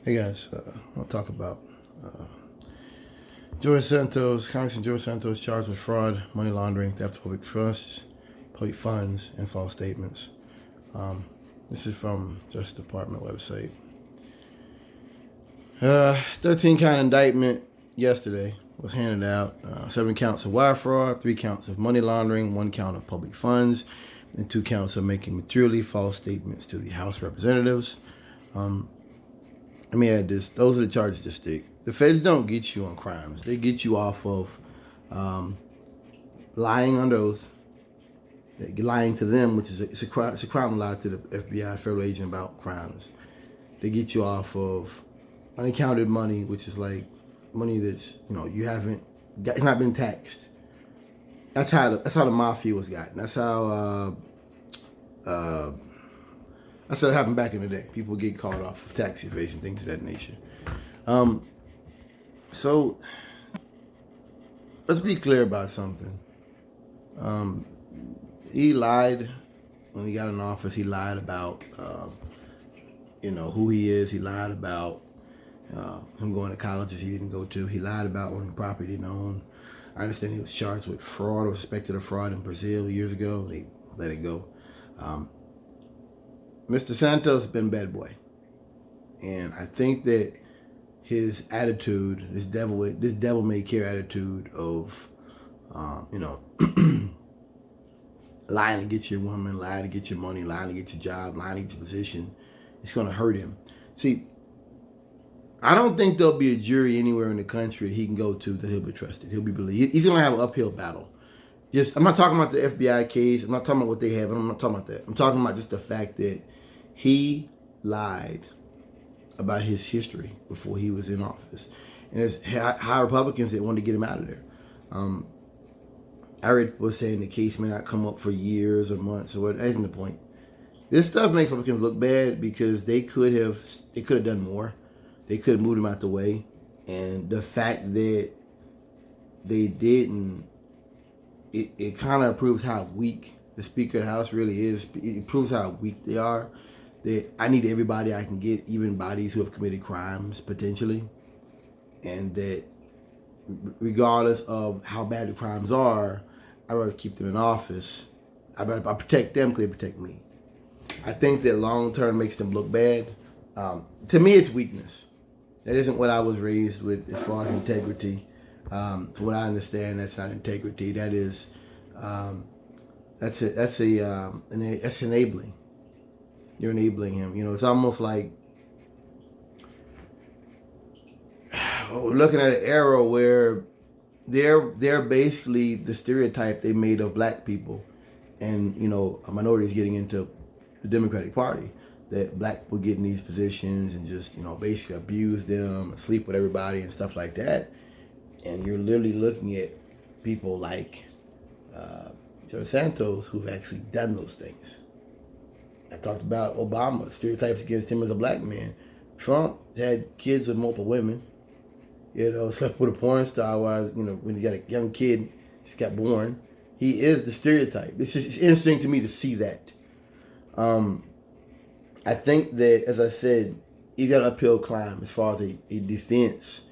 Hey guys, I'll talk about George Santos, Congressman George Santos charged with fraud, money laundering, theft of public trusts, public funds, and false statements. This is from Justice Department website. 13 count indictment yesterday was handed out. 7 counts of wire fraud, 3 counts of money laundering, 1 count of public funds, and 2 counts of making materially false statements to the House of Representatives. Let me add this. Those are the charges that stick. The feds don't get you on crimes. They get you off of lying on oath, lying to them, which is it's a crime to lie to the FBI, federal agent, about crimes. They get you off of unaccounted money, which is like money that's you haven't got, it's not been taxed. That's how the mafia was gotten. That's how it happened back in the day. People get caught off of tax evasion, things of that nature. So let's be clear about something. He lied when he got in office. He lied about who he is. He lied about him going to colleges he didn't go to. He lied about owning property he didn't own. I understand he was charged with fraud or suspected of fraud in Brazil years ago. They let it go. Mr. Santos has been a bad boy, and I think that his attitude, this devil may care attitude of, lying to get your woman, lying to get your money, lying to get your job, lying to get your position, it's going to hurt him. See, I don't think there'll be a jury anywhere in the country that he can go to that he'll be trusted. He'll be believed. He's going to have an uphill battle. I'm not talking about the FBI case. I'm not talking about what they have. I'm not talking about that. I'm talking about just the fact that he lied about his history before he was in office. And there's high Republicans that want to get him out of there. I read people saying the case may not come up for years or months or what. That isn't the point. This stuff makes Republicans look bad because they could have done more. They could have moved him out the way. And the fact that they didn't, it kind of proves how weak the Speaker of the House really is. It proves how weak they are. That I need everybody I can get, even bodies who have committed crimes potentially, and that regardless of how bad the crimes are, I'd rather keep them in office. I protect them because they protect me. I think that long term makes them look bad. To me, it's weakness. That isn't what I was raised with as far as integrity. From what I understand, that's not integrity. That is, that's enabling. You're enabling him. It's almost like we're looking at an era where they're basically the stereotype they made of black people, and minorities getting into the Democratic Party. That black people get in these positions and just basically abuse them and sleep with everybody and stuff like that. And you're literally looking at people like George Santos who've actually done those things. I talked about Obama, stereotypes against him as a black man. Trump had kids with multiple women. Slept with a porn star while, when he got a young kid, just got born. He is the stereotype. It's interesting to me to see that. I think that, as I said, he's got an uphill climb as far as a defense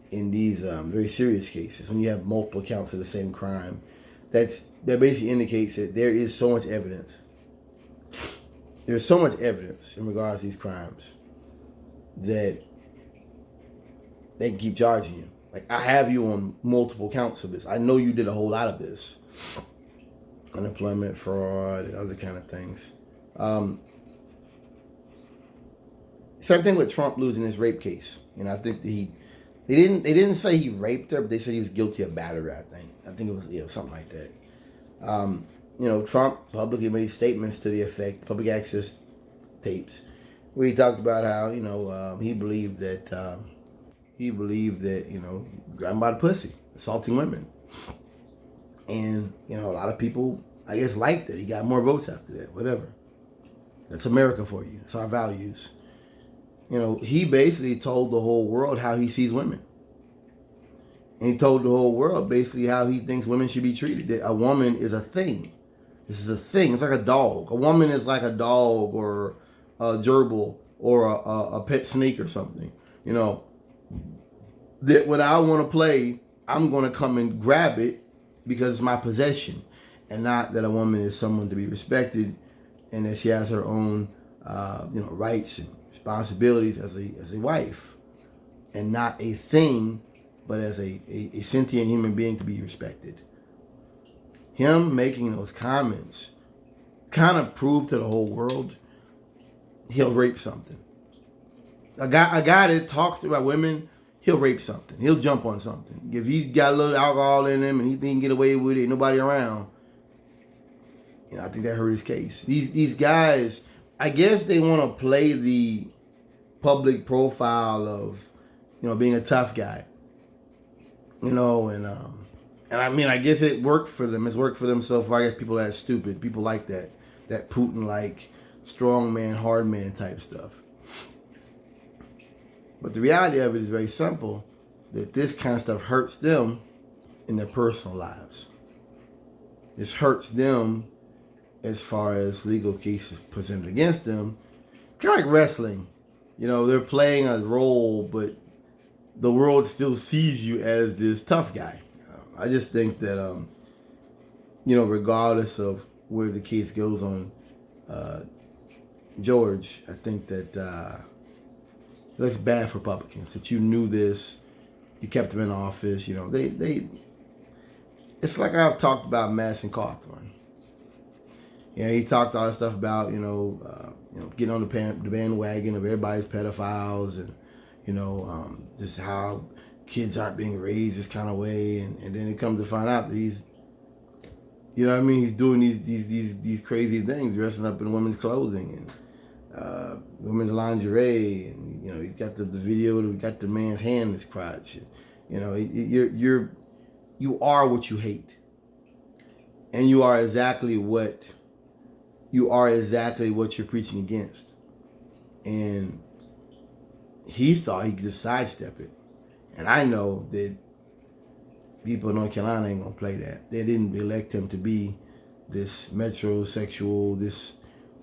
in these very serious cases. When you have multiple counts of the same crime, that basically indicates that there is so much evidence. There's so much evidence in regards to these crimes that they can keep charging you. Like, I have you on multiple counts of this. I know you did a whole lot of this. Unemployment, fraud, and other kind of things. Same thing with Trump losing his rape case. I think that they didn't say he raped her, but they said he was guilty of battery, I think it was something like that. Trump publicly made statements to the effect, public access tapes, where he talked about how, he believed that, grabbing by the pussy, assaulting women. And, a lot of people, I guess, liked it. He got more votes after that, whatever. That's America for you. That's our values. He basically told the whole world how he sees women. And he told the whole world basically how he thinks women should be treated. That a woman is a thing. This is a thing. It's like a dog. A woman is like a dog or a gerbil or a pet snake or something. You know, that when I want to play, I'm going to come and grab it because it's my possession, and not that a woman is someone to be respected and that she has her own, rights and responsibilities as a wife, and not a thing, but as a sentient human being to be respected. Him making those comments kind of proved to the whole world he'll rape something. A guy that talks about women, he'll rape something. He'll jump on something. If he's got a little alcohol in him and he think he can get away with it, nobody around, I think that hurt his case. These guys, I guess they want to play the public profile of, being a tough guy. And I mean, I guess it worked for them. It's worked for them so far. I guess people that are stupid, people like that Putin-like, strong man, hard man type stuff. But the reality of it is very simple, that this kind of stuff hurts them in their personal lives. This hurts them as far as legal cases presented against them. Kind of like wrestling. They're playing a role, but the world still sees you as this tough guy. I just think that, regardless of where the case goes on George, I think that it looks bad for Republicans that you knew this, you kept them in office. They it's like I've talked about Madison Cawthorn. He talked all that stuff about getting on the bandwagon of everybody's pedophiles, and just how kids aren't being raised this kind of way, and then it comes to find out that he's doing these crazy things, dressing up in women's clothing and women's lingerie, and he's got the video, we got the man's hand in his crotch. You are what you hate, and you are exactly what you're preaching against. And he thought he could just sidestep it. And I know that people in North Carolina ain't gonna play that. They didn't elect him to be this metrosexual, this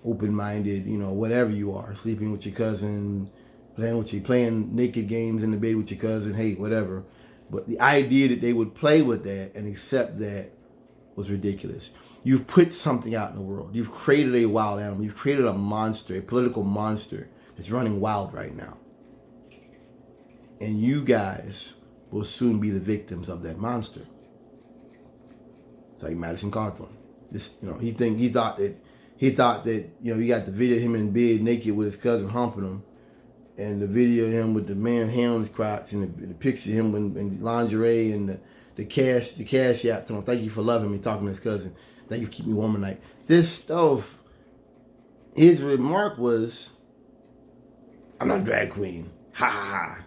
open-minded, whatever you are, sleeping with your cousin, playing naked games in the bed with your cousin, hey, whatever. But the idea that they would play with that and accept that was ridiculous. You've put something out in the world. You've created a wild animal. You've created a monster, a political monster that's running wild right now. And you guys will soon be the victims of that monster. It's like Madison Cawthorn. He thought that you got the video of him in bed naked with his cousin humping him, and the video of him with the man's hand on his crotch, and the picture of him in lingerie, and the cash app telling him, thank you for loving me, talking to his cousin. Thank you for keeping me warm at night. This stuff, his remark was, I'm not a drag queen. Ha ha ha.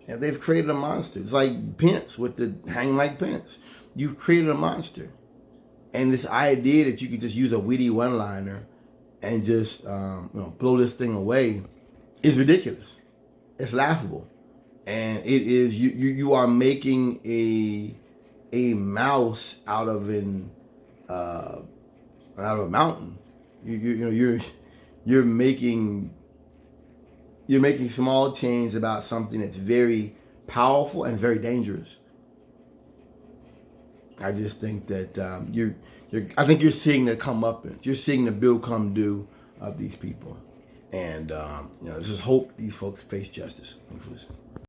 Yeah, they've created a monster. It's like Pence with the hang like Pence. You've created a monster. And this idea that you could just use a witty one-liner and just blow this thing away is ridiculous. It's laughable. And it is, you are making a mouse out of a mountain. You're making small change about something that's very powerful and very dangerous. I just think that I think you're seeing the comeuppance. You're seeing the bill come due of these people, and just hope these folks face justice. Thanks for listening.